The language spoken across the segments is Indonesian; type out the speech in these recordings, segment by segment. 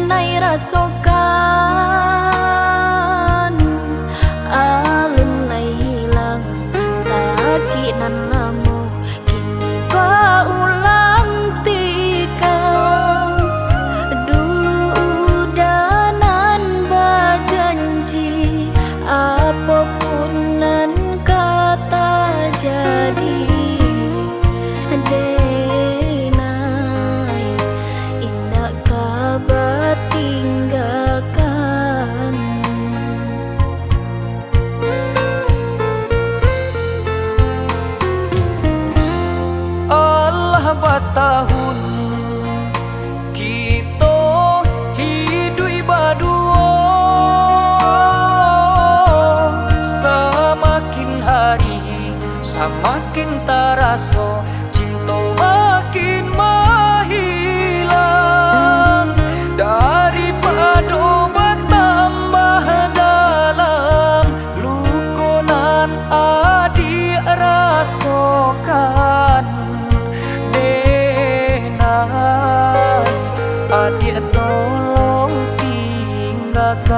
nai rasokan alun nai hilang sakit nan namo kini paulang tikam dulu udanan berjanji apapun nan kata jadi denai indah kabar tinggalkan. Allah batahun kita hidup berdua, semakin hari semakin terasa cinta makin menghilang daripada bertambah dalam luka nan adik rasakan. Denai adik tolong tinggalkan.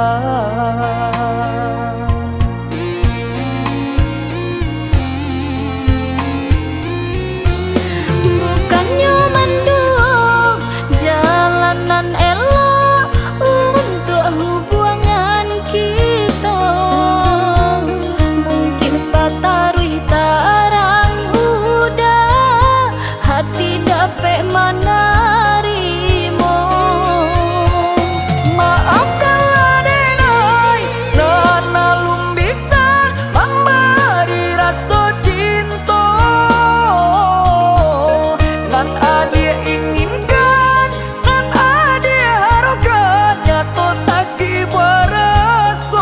Bukannya mendung jalanan elok untuk hubungan kita, mungkin patarui tarang udah hati dapat menerima. Maafkanlah denai nan alum bisa memberi rasa cinta nan adik inginkan, nan adik harapkan nyata sakit berasakan.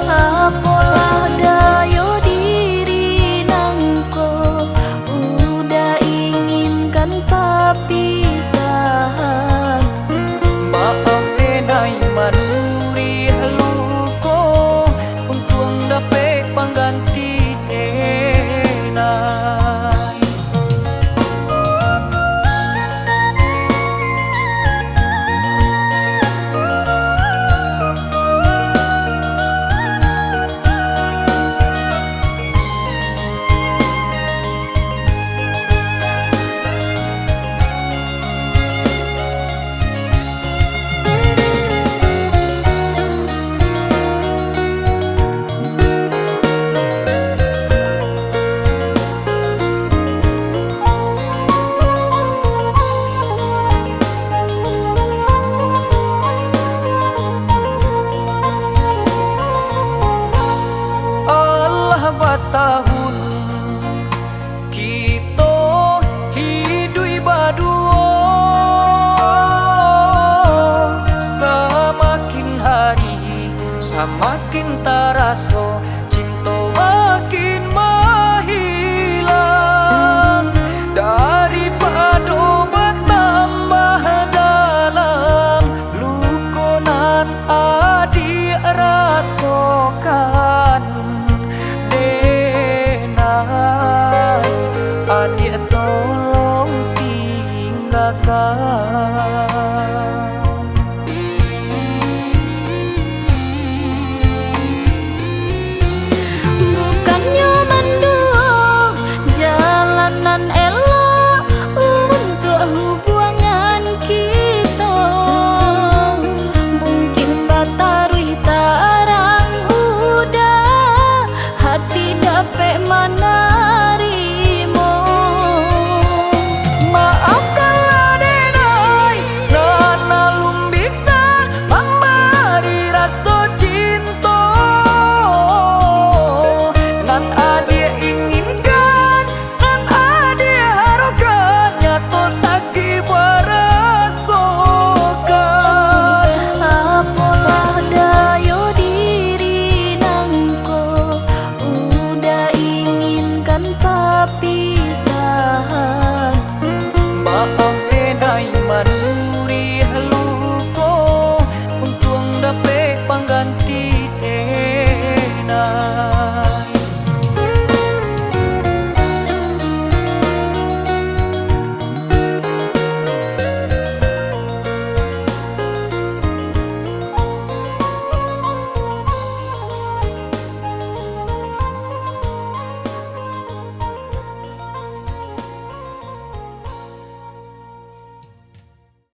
Apalah daya diri nangko udah inginkan perpisahan. Maaf denai manuri luka untuk dapat pengganti denai. Allah batahun kita hidup berdua, semakin hari semakin terasa cinta makin menghilang daripada bertambah dalam luka nan adik rasakan. Denai adik tolong tinggalkan. Bukannya mendung jalanan elok untuk hubungan kita, mungkin batarui tarang udah hati dapat menerima. Maafkanlah denai nan alum bisa memberi rasa cinta nan adik inginkan, nan adik harapkan nyata sakit berasakan. Apalah daya diri nangko udah inginkan perpisahan. Maaf denai manuri